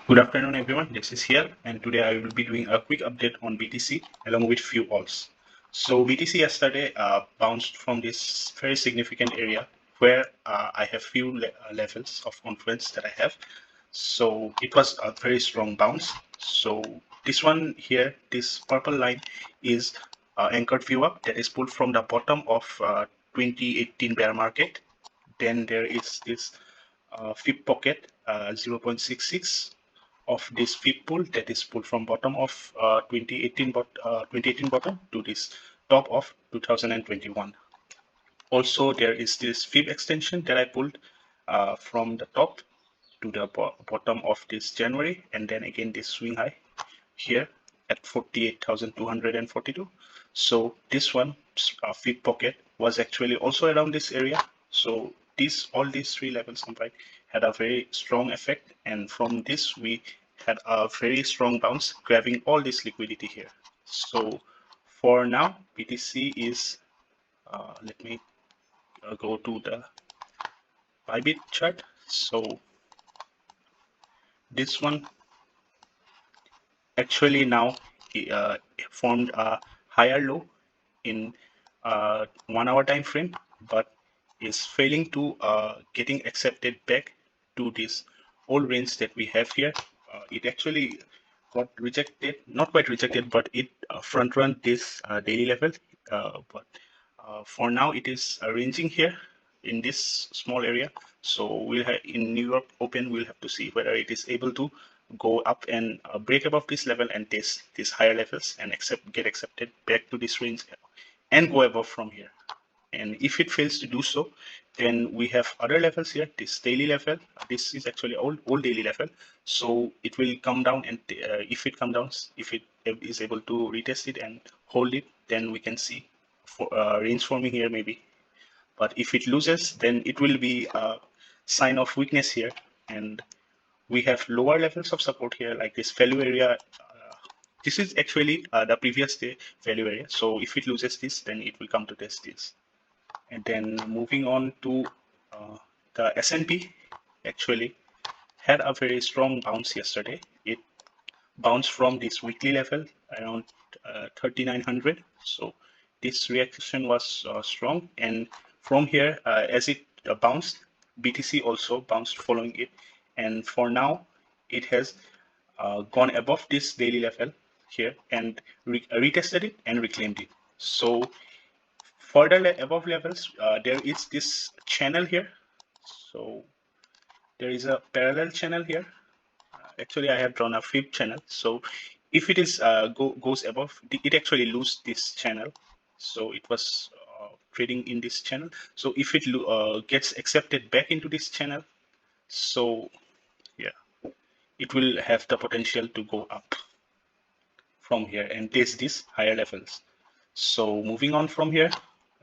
Good afternoon, everyone. This is here, and today I will be doing a quick update on BTC along with few alts. So BTC yesterday bounced from this very significant area where I have few levels of confidence that I have. So it was a very strong bounce. So this one here, this purple line is anchored view up that is pulled from the bottom of 2018 bear market. Then there is this fib pocket 0.66 of this fib pull that is pulled from bottom of 2018 bottom to this top of 2021. Also, there is this fib extension that I pulled from the top to the bottom of this January, and then again this swing high here at 48,242. So this one fib pocket was actually also around this area. So all these three levels combined had a very strong effect, and from this we had a very strong bounce, grabbing all this liquidity here. So for now, BTC is let me go to the Bybit chart. So this one actually now formed a higher low in 1 hour time frame, but is failing to getting accepted back to this old range that we have here. It actually got rejected, not quite rejected, but it front run this daily level. But for now, it is ranging here in this small area. So we'll have in New York Open, we'll have to see whether it is able to go up and break above this level and test these higher levels and get accepted back to this range and go above from here. And if it fails to do so, then we have other levels here. This daily level, this is actually old daily level. So it will come down, and if it comes down, if it is able to retest it and hold it, then we can see for range forming here maybe. But if it loses, then it will be a sign of weakness here, and we have lower levels of support here, like this value area. This is actually the previous day value area. So if it loses this, then it will come to test this. And then moving on to the S&P, actually had a very strong bounce yesterday. It bounced from this weekly level around 3,900. So this reaction was strong, and from here, as it bounced, BTC also bounced following it, and for now, it has gone above this daily level here and retested it and reclaimed it. So further above levels, there is this channel here. So there is a parallel channel here. Actually, I have drawn a fib channel. So if it is goes above, it actually loses this channel. So it was trading in this channel. So if it gets accepted back into this channel, so yeah, it will have the potential to go up from here and test these higher levels. So moving on from here,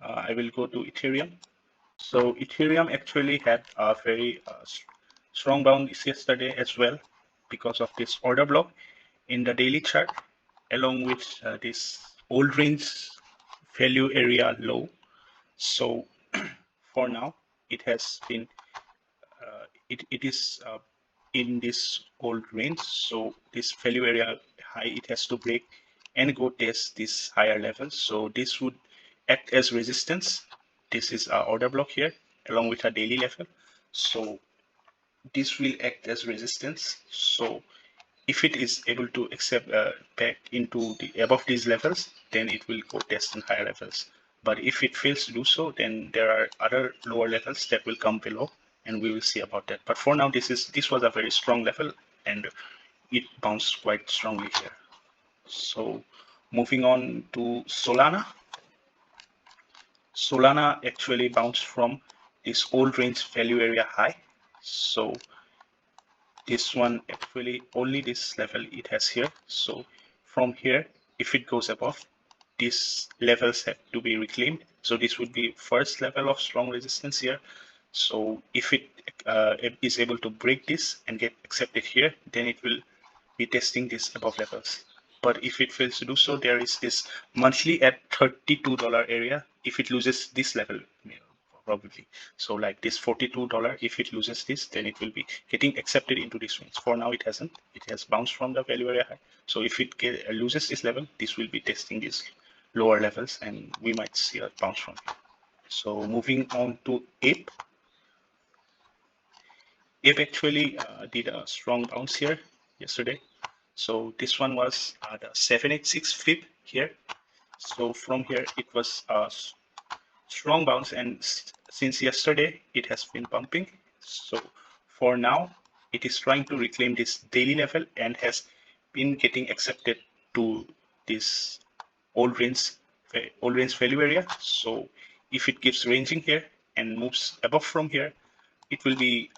I will go to Ethereum. So Ethereum actually had a very strong bounce yesterday as well because of this order block in the daily chart, along with this old range value area low. So for now, it has been it is in this old range. So this value area high, it has to break and go test this higher level. So this would act as resistance. This is our order block here along with our daily level. So this will act as resistance. So if it is able to accept back into the above these levels, then it will go test in higher levels. But if it fails to do so, then there are other lower levels that will come below, and we will see about that. But for now, this was a very strong level, and it bounced quite strongly here. So moving on to Solana. Solana actually bounced from this old range value area high. So this one actually only this level it has here. So from here, if it goes above, these levels have to be reclaimed. So this would be first level of strong resistance here. So if it is able to break this and get accepted here, then it will be testing this above levels. But if it fails to do so, there is this monthly at $32 area. If it loses this level, probably. So like this $42, if it loses this, then it will be getting accepted into this range. For now, it hasn't. It has bounced from the value area high. So if it loses this level, this will be testing these lower levels, and we might see a bounce from here. So moving on to APE. APE actually did a strong bounce here yesterday. So this one was the 786 fib here. So from here, it was a strong bounce, and since yesterday, it has been pumping. So for now, it is trying to reclaim this daily level and has been getting accepted to this old range value area. So if it keeps ranging here and moves above from here, it will be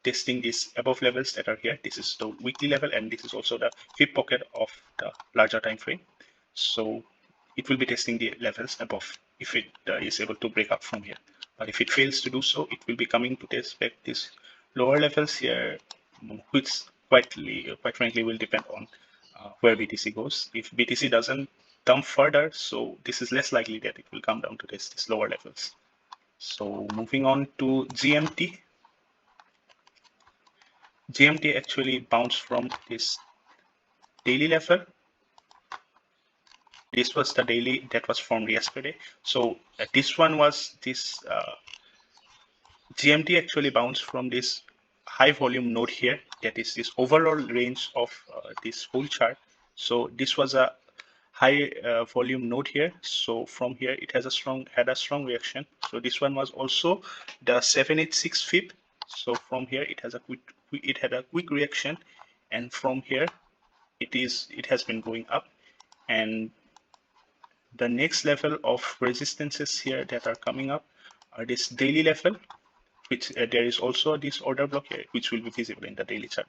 testing these above levels that are here. This is the weekly level, and this is also the fib pocket of the larger time frame. So it will be testing the levels above if it is able to break up from here. But if it fails to do so, it will be coming to test back these lower levels here, which quite frankly will depend on where BTC goes. If BTC doesn't dump further, so this is less likely that it will come down to these lower levels. So moving on to GMT. GMT actually bounced from this daily level. This was the daily that was formed yesterday. So this one was this GMT actually bounced from this high volume node here. That is this overall range of this whole chart. So this was a high volume node here. So from here, it has had a strong reaction. So this one was also the 786 fib. So from here, it had a quick reaction, and from here, it has been going up. And the next level of resistances here that are coming up are this daily level, which there is also this order block here, which will be visible in the daily chart.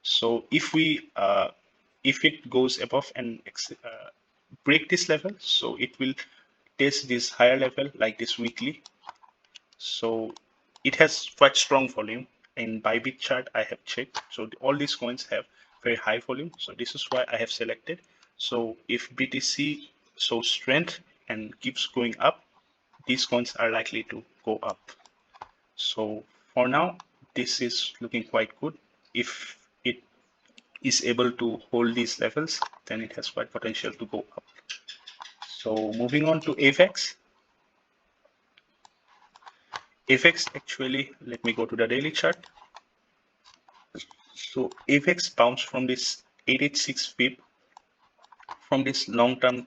So if it goes above and break this level, so it will test this higher level like this weekly. So it has quite strong volume. In Bybit chart, I have checked. So all these coins have very high volume. So this is why I have selected. So if BTC shows strength and keeps going up, these coins are likely to go up. So for now, this is looking quite good. If it is able to hold these levels, then it has quite potential to go up. So moving on to AVEX. AVEX actually, let me go to the daily chart. So AVEX bounced from this 886 fib, from this long-term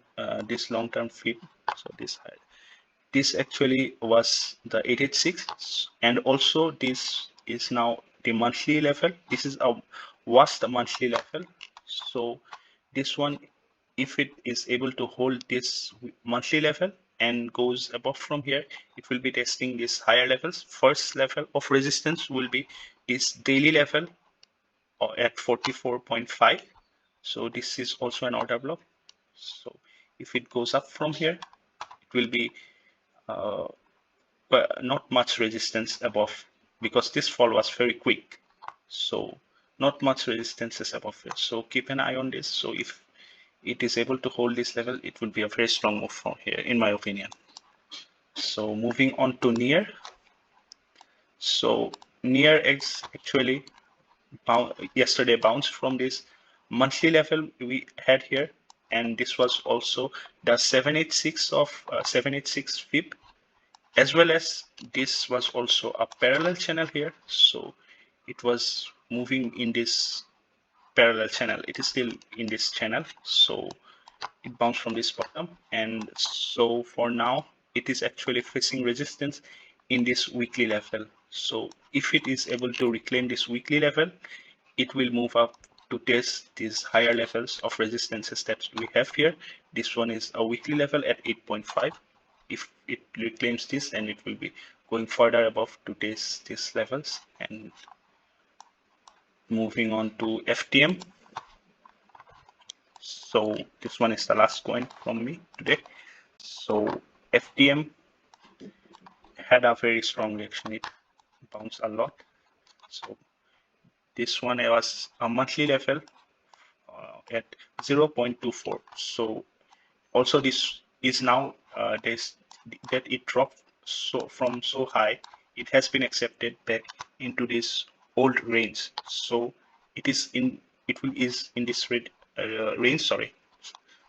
fib. So this actually was the 886, and also this is now the monthly level. This is was the monthly level. So this one, if it is able to hold this monthly level and goes above from here, it will be testing these higher levels. First level of resistance will be this daily level at 44.5. So this is also an order block. So if it goes up from here, it will be but not much resistance above, because this fall was very quick. So not much resistance is above it. So keep an eye on this. So if it is able to hold this level, it will be a very strong move from here, in my opinion. So moving on to NEAR. So NEAR X actually yesterday bounced from this monthly level we had here, and this was also the 786 fib, as well as this was also a parallel channel here. So it was moving in this parallel channel. It is still in this channel. So it bounced from this bottom, and so for now it is actually facing resistance in this weekly level. So if it is able to reclaim this weekly level, it will move up to test these higher levels of resistances that we have here. This one is a weekly level at 8.5. If it reclaims this, then it will be going further above to test these levels. And moving on to FTM. So this one is the last coin from me today. So FTM had a very strong reaction. It bounced a lot. So this one was a monthly level at 0.24. So also this is now that it dropped so high, it has been accepted back into this old range. So it is in this range, sorry.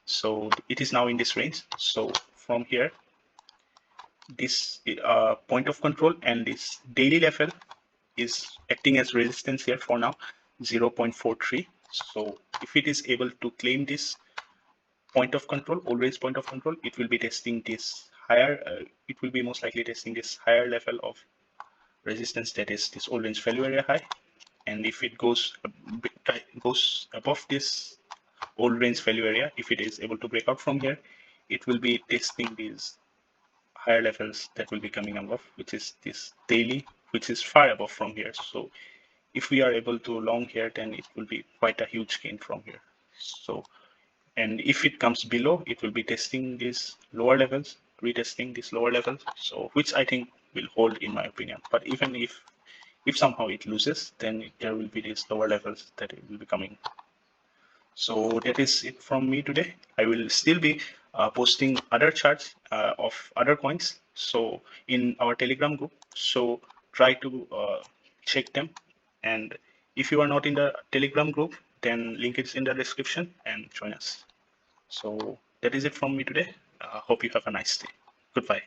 So it is now in this range. So from here, this point of control and this daily level is acting as resistance here for now, 0.43. So if it is able to claim this point of control, always point of control, it will be testing this higher, it will be most likely testing this higher level of resistance, that is this orange value area high. And if it goes above this old range value area, if it is able to break out from here, it will be testing these higher levels that will be coming above, which is this daily, which is far above from here. So if we are able to long here, then it will be quite a huge gain from here. So, and if it comes below, it will be testing these lower levels, retesting these lower levels. So which I think will hold in my opinion. But even if somehow it loses, then there will be these lower levels that it will be coming. So that is it from me today. I will still be posting other charts of other coins. So in our Telegram group, so try to check them. And if you are not in the Telegram group, then link is in the description and join us. So that is it from me today. Hope you have a nice day. Goodbye.